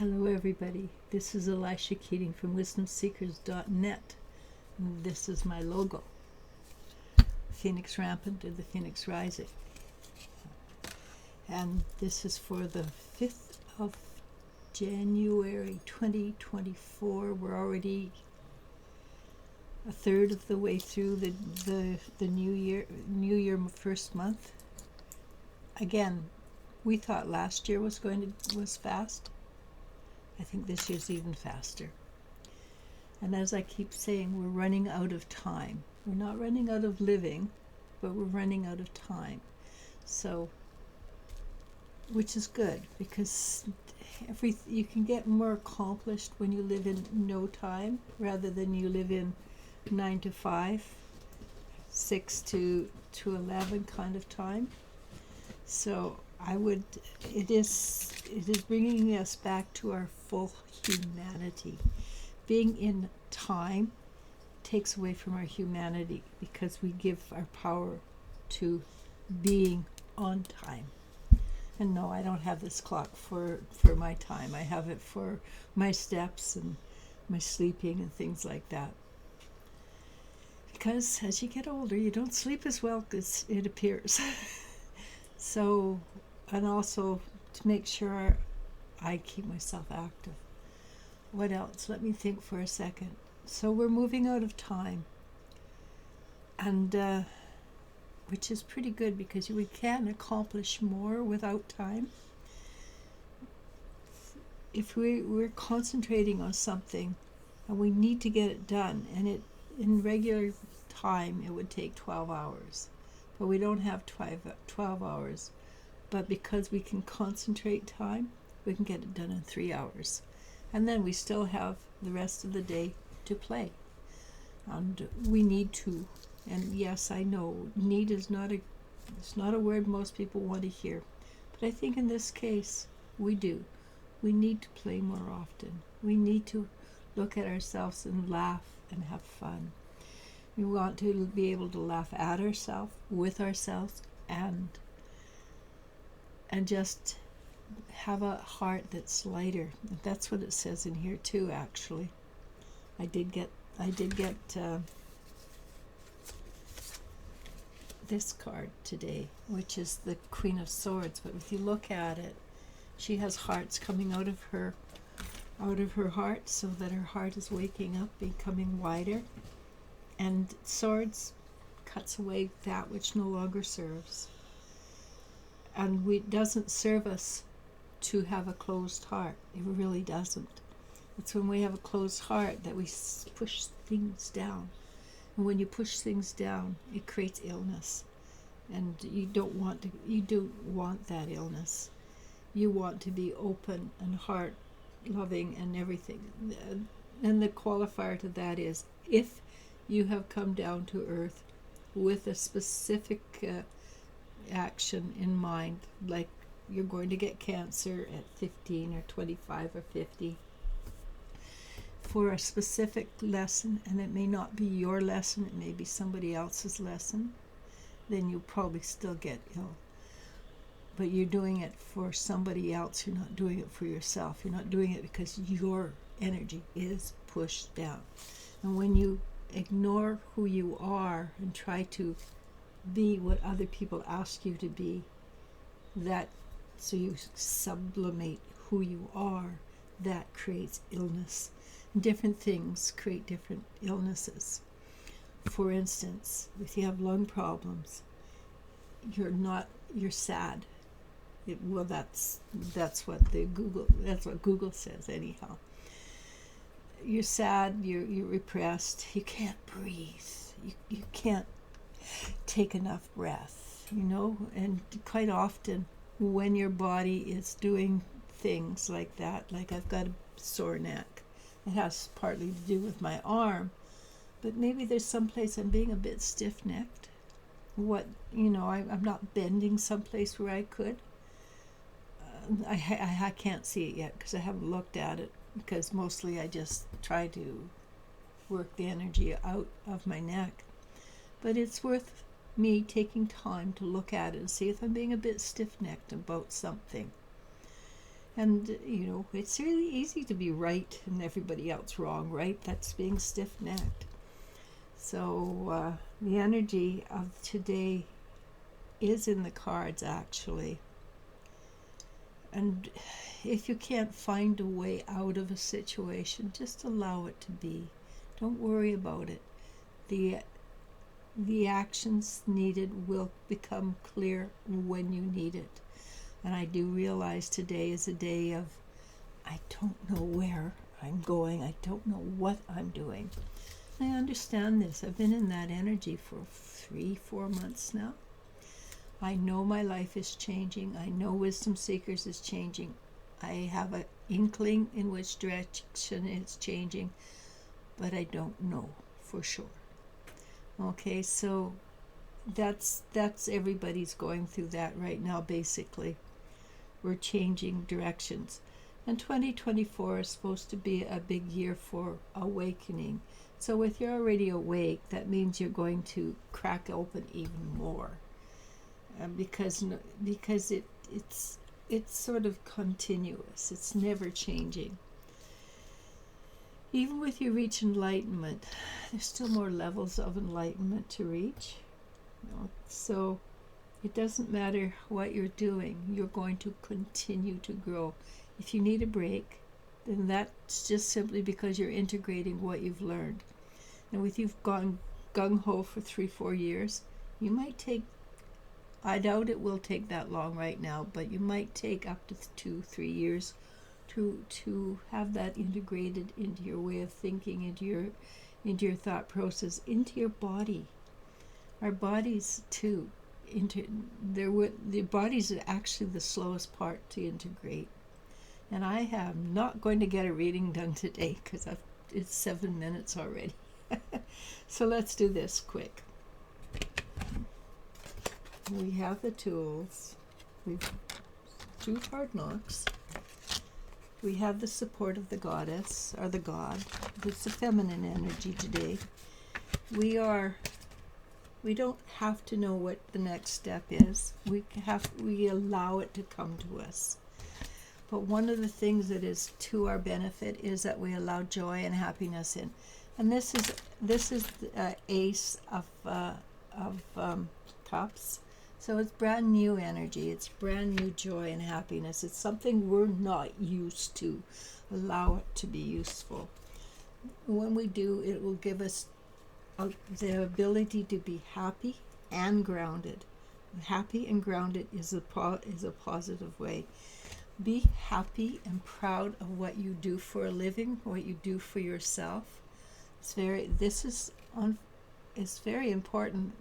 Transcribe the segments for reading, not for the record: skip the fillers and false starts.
Hello everybody, this is Elisha Keating from wisdomseekers.net. This is my logo, Phoenix Rampant and the Phoenix Rising. And this is for the 5th of January 2024. We're already a third of the way through the new year first month. Again, we thought last year was fast. I think this year's even faster. And as I keep saying, we're running out of time. We're not running out of living, but we're running out of time. So, which is good, because you can get more accomplished when you live in no time rather than you live in 9 to 5, 6 to 11 kind of time. So it is bringing us back to our full humanity. Being in time takes away from our humanity because we give our power to being on time. And no, I don't have this clock for my time. I have it for my steps and my sleeping and things like that. Because as you get older, you don't sleep as well as it appears. So, and also to make sure I keep myself active. What else? Let me think for a second. So we're moving out of time, and which is pretty good because we can accomplish more without time. If we're concentrating on something and we need to get it done, and in regular time it would take 12 hours. But we don't have 12 hours. But because we can concentrate time, we can get it done in 3 hours. And then we still have the rest of the day to play. And we need to. And yes, I know, need is not a word most people want to hear. But I think in this case, we do. We need to play more often. We need to look at ourselves and laugh and have fun. We want to be able to laugh at ourselves, with ourselves, and just have a heart that's lighter. That's what it says in here too, actually. I did get this card today, which is the Queen of Swords. But if you look at it, she has hearts coming out of her heart, so that her heart is waking up, becoming wider. And swords cuts away that which no longer serves. And it doesn't serve us to have a closed heart. It really doesn't. It's when we have a closed heart that we push things down. And when you push things down, it creates illness. And you don't want that illness. You want to be open and heart loving and everything. And the qualifier to that is, if you have come down to earth with a specific action in mind, like you're going to get cancer at 15 or 25 or 50, for a specific lesson, and it may not be your lesson, it may be somebody else's lesson, then you'll probably still get ill. But you're doing it for somebody else, you're not doing it for yourself. You're not doing it because your energy is pushed down. And when you ignore who you are and try to be what other people ask you to be, so you sublimate who you are, that creates illness. And different things create different illnesses. For instance, if you have lung problems, you're sad. That's what Google says anyhow. You're sad, you're repressed, you can't breathe, you can't take enough breath, and quite often when your body is doing things like that, like I've got a sore neck, it has partly to do with my arm, but maybe there's someplace I'm being a bit stiff-necked. I'm not bending someplace where I could. I can't see it yet because I haven't looked at it, because mostly I just try to work the energy out of my neck. But it's worth me taking time to look at it and see if I'm being a bit stiff-necked about something. And, it's really easy to be right and everybody else wrong, right? That's being stiff-necked. So the energy of today is in the cards, actually. And if you can't find a way out of a situation, just allow it to be. Don't worry about it. The actions needed will become clear when you need it. And I do realize today is a day of, I don't know where I'm going. I don't know what I'm doing. I understand this. I've been in that energy for 3-4 months now. I know my life is changing. I know Wisdom Seekers is changing. I have an inkling in which direction it's changing, but I don't know for sure. Okay, so that's everybody's going through that right now, basically. We're changing directions. And 2024 is supposed to be a big year for awakening. So if you're already awake, that means you're going to crack open even more. Because it's sort of continuous. It's never changing. Even with you reach enlightenment, there's still more levels of enlightenment to reach. So it doesn't matter what you're doing, you're going to continue to grow. If you need a break, then that's just simply because you're integrating what you've learned. And with you've gone gung-ho for 3-4 years, you might take, I doubt it will take that long right now, but you might take up to 2-3 years to have that integrated into your way of thinking, into your thought process, into your body. Our bodies too, the bodies are actually the slowest part to integrate. And I am not going to get a reading done today because it's 7 minutes already. So let's do this quick. We have the tools. We've 2 hard knocks. We have the support of the goddess, or the god. It's the feminine energy today. We don't have to know what the next step is. We allow it to come to us. But one of the things that is to our benefit is that we allow joy and happiness in. And this is the Ace of Cups. So it's brand new energy. It's brand new joy and happiness. It's something we're not used to. Allow it to be useful. When we do, it will give us the ability to be happy and grounded. Happy and grounded is a positive way. Be happy and proud of what you do for a living, what you do for yourself. It's very important.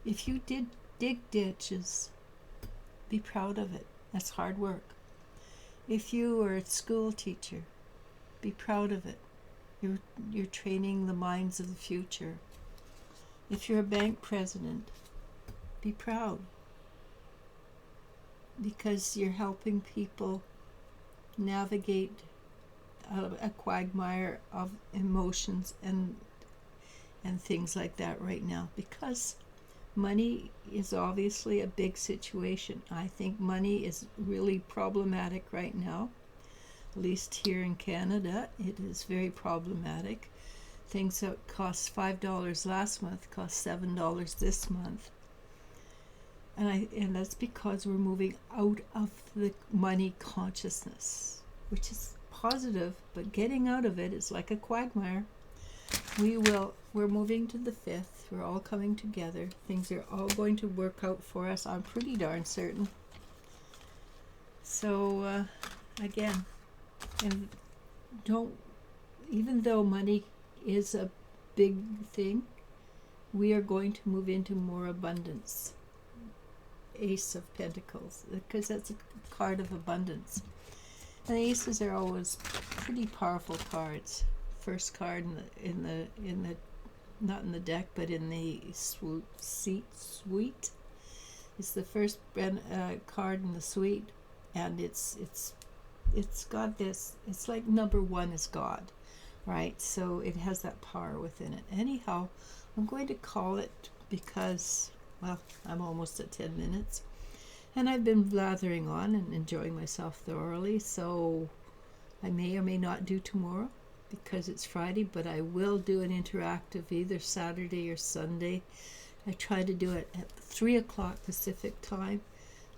If you did dig ditches, be proud of it. That's hard work. If you were a school teacher, be proud of it. You're training the minds of the future. If you're a bank president, be proud. Because you're helping people navigate a quagmire of emotions and things like that right now. Because money is obviously a big situation. I think money is really problematic right now. At least here in Canada, it is very problematic. Things that cost $5 last month cost $7 this month. And that's because we're moving out of the money consciousness, which is positive, but getting out of it is like a quagmire. We're moving to the 5th. We're all coming together. Things are all going to work out for us. I'm pretty darn certain. So, again, and even though money is a big thing, we are going to move into more abundance. Ace of Pentacles, because that's a card of abundance. And the aces are always pretty powerful cards. First card in the not in the deck, but in the suite. It's the first card in the suite, and it's got this. It's like number 1 is God, right? So it has that power within it. Anyhow, I'm going to call it because, well, I'm almost at 10 minutes. And I've been blathering on and enjoying myself thoroughly, so I may or may not do tomorrow because it's Friday, but I will do an interactive either Saturday or Sunday. I try to do it at 3 o'clock Pacific time.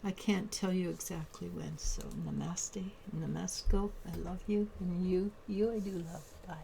I can't tell you exactly when, so namaste, namasko. I love you, and you I do love. Bye.